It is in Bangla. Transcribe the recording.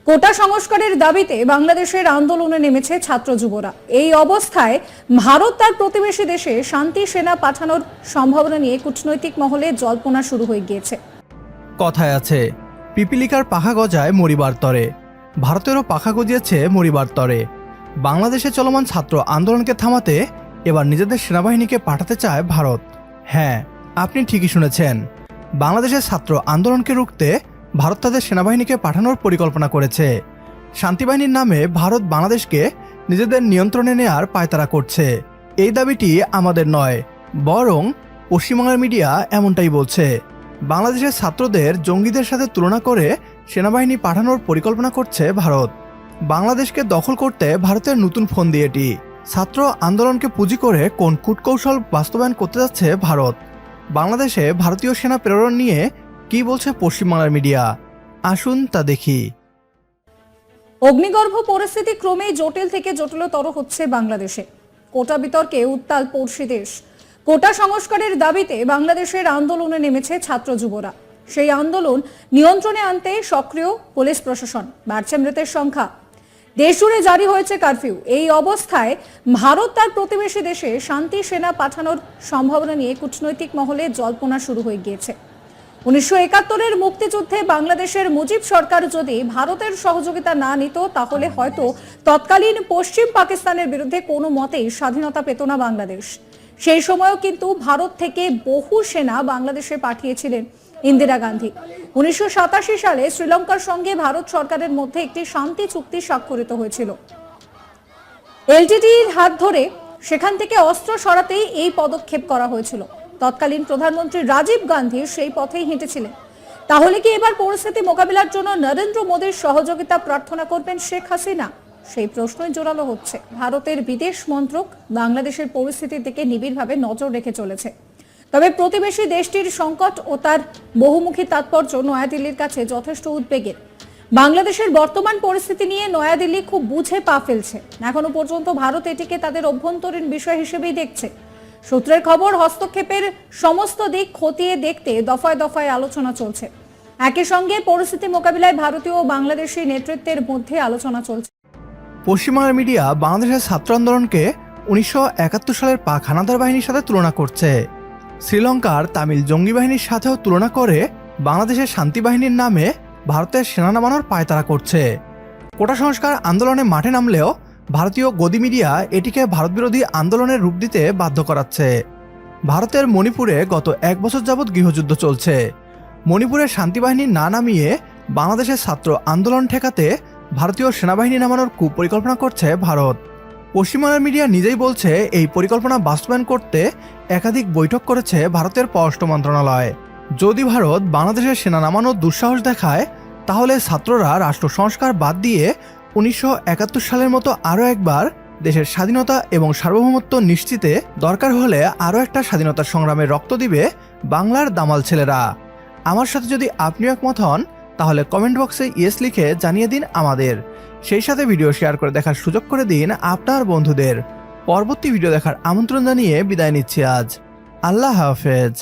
কোটা সংস্কারের দাবিতে বাংলাদেশের আন্দোলনে নেমেছে ছাত্র যুবরা। এই অবস্থায় ভারত তার প্রতিবেশী দেশে শান্তি সেনা পাঠানোর সম্ভাবনা নিয়ে কূটনৈতিক মহলে জল্পনা শুরু হয়ে গিয়েছে। কথায় আছে, পিপিলিকার পাখা গজায় মরিবার তরে। ভারতেরও পাখা গজিয়েছে মরিবার তরে। বাংলাদেশে চলমান ছাত্র আন্দোলনকে থামাতে এবার নিজেদের সেনাবাহিনীকে পাঠাতে চায় ভারত। হ্যাঁ, আপনি ঠিকই শুনেছেন। বাংলাদেশের ছাত্র আন্দোলনকে রুখতে ভারত তাদের সেনাবাহিনীকে পাঠানোর পরিকল্পনা করেছে। শান্তিবাহিনীর নামে ভারত বাংলাদেশকে নিজেদের নিয়ন্ত্রণে নেয়ার পায়তারা করছে। এই দাবিটি আমাদের নয়, বরং পশ্চিমবাংলার মিডিয়া এমনটাই বলছে। বাংলাদেশের ছাত্রদের জঙ্গিদের সাথে তুলনা করে সেনাবাহিনী পাঠানোর পরিকল্পনা করছে ভারত। বাংলাদেশকে দখল করতে ভারতের নতুন ফন্দি এটি। ছাত্র আন্দোলনকে পুঁজি করে কোন কূটকৌশল বাস্তবায়ন করতে যাচ্ছে ভারত? বাংলাদেশে ভারতীয় সেনা প্রেরণ নিয়ে কি বলছে পশ্চিমবাংলার মিডিয়া? আসুন তা দেখি। অগ্নিগর্ভ পরিস্থিতি ক্রমেই জটিল থেকে জটিলতর হচ্ছে বাংলাদেশে। কোটা বিতর্কে উত্তাল পড়শি দেশ। কোটা সংস্কারের দাবিতে বাংলাদেশের আন্দোলনে নেমেছে ছাত্র যুবরা। সেই আন্দোলন নিয়ন্ত্রণে আনতে সক্রিয় পুলিশ প্রশাসন। বাড়ছে মৃতের সংখ্যা। দেশ জুড়ে জারি হয়েছে কারফিউ। এই অবস্থায় ভারত তার প্রতিবেশী দেশে শান্তি সেনা পাঠানোর সম্ভাবনা নিয়ে কূটনৈতিক মহলে জল্পনা শুরু হয়ে গিয়েছে। 1971-এর মুক্তিযুদ্ধে বাংলাদেশের মুজিব সরকার যদি ভারতের সহযোগিতা না নিত, তাহলে হয়তো তৎকালীন পশ্চিম পাকিস্তানের বিরুদ্ধে কোনো মতেই স্বাধীনতা পেত না বাংলাদেশ। সেই সময়ও কিন্তু ভারত থেকে বহু সেনা বাংলাদেশে পাঠিয়েছিলেন ইন্দিরা গান্ধী। 1987 সালে শ্রীলঙ্কার সঙ্গে ভারত সরকারের মধ্যে একটি শান্তি চুক্তি স্বাক্ষরিত হয়েছিল। এলটিটিইর হাত ধরে সেখান থেকে অস্ত্র সরাতেই এই পদক্ষেপ করা হয়েছিল। তৎকালীন প্রধানমন্ত্রী রাজীব গান্ধী সেই পথেই হেঁটেছিলেন। তাহলে কি এবার পরিস্থিতি মোকাবিলার জন্য নরেন্দ্র মোদীর সহযোগিতা প্রার্থনা করবেন শেখ হাসিনা? সেই প্রশ্নই জোরালো হচ্ছে। ভারতের বিদেশ মন্ত্রক বাংলাদেশের পরিস্থিতির দিকে নিবিড়ভাবে নজর রেখে চলেছে। তবে প্রতিবেশী দেশটির সংকট ও তার বহুমুখী তাৎপর্য নয়াদিল্লির কাছে যথেষ্ট উদ্বেগের। বাংলাদেশের বর্তমান পরিস্থিতি নিয়ে নয়াদিল্লি খুব বুঝে পা ফেলছে। এখনো পর্যন্ত ভারত এটিকে তাদের অভ্যন্তরীণ বিষয় হিসেবেই দেখছে। সূত্রের খবর, হস্তক্ষেপের সমস্ত দিক খতিয়ে দেখতে দফায় দফায় আলোচনা চলছে। একই সঙ্গে পরিস্থিতি মোকাবিলায় ভারতীয় ও বাংলাদেশি নেতৃত্বের মধ্যে আলোচনা চলছে। পশ্চিমবাংলার মিডিয়া বাংলাদেশের ছাত্র আন্দোলনকে 1971 সালের পাক হানাদার বাহিনীর সাথে তুলনা করছে। শ্রীলঙ্কার তামিল জঙ্গি বাহিনীর সাথেও তুলনা করে বাংলাদেশের শান্তি বাহিনীর নামে ভারতের সেনা নামানোর পায়তারা করছে। কোটা সংস্কার আন্দোলনে মাঠে নামলেও ভারতীয় গদি মিডিয়া এটিকে ভারতবিরোধী আন্দোলনের রূপ দিতে বাধ্য করাচ্ছে। ভারতের মণিপুরে গত 1 বছর যাবৎ গৃহযুদ্ধ চলছে। মণিপুরের শান্তিবাহিনী না নামিয়ে বাংলাদেশের ছাত্র আন্দোলন ঠেকাতে ভারতীয় সেনাবাহিনী নামানোর কুপরিকল্পনা করছে ভারত। পশ্চিমবাংলার মিডিয়া নিজেই বলছে, এই পরিকল্পনা বাস্তবায়ন করতে একাধিক বৈঠক করেছে ভারতের পররাষ্ট্র মন্ত্রণালয়। যদি ভারত বাংলাদেশের সেনা নামানোর দুঃসাহস দেখায়, তাহলে ছাত্ররা রাষ্ট্র সংস্কার বাদ দিয়ে 1971 সালের মতো আরও একবার দেশের স্বাধীনতা এবং সার্বভৌমত্ব নিশ্চিতে দরকার হলে আরও একটা স্বাধীনতার সংগ্রামে রক্ত দিবে বাংলার দামাল ছেলেরা। আমার সাথে যদি আপনিও একমত হন, তাহলে কমেন্ট বক্সে ইয়েস লিখে জানিয়ে দিন আমাদের। সেই সাথে ভিডিও শেয়ার করে দেখার সুযোগ করে দিন আপনার বন্ধুদের। পরবর্তী ভিডিও দেখার আমন্ত্রণ জানিয়ে বিদায় নিচ্ছি আজ। আল্লাহ হাফেজ।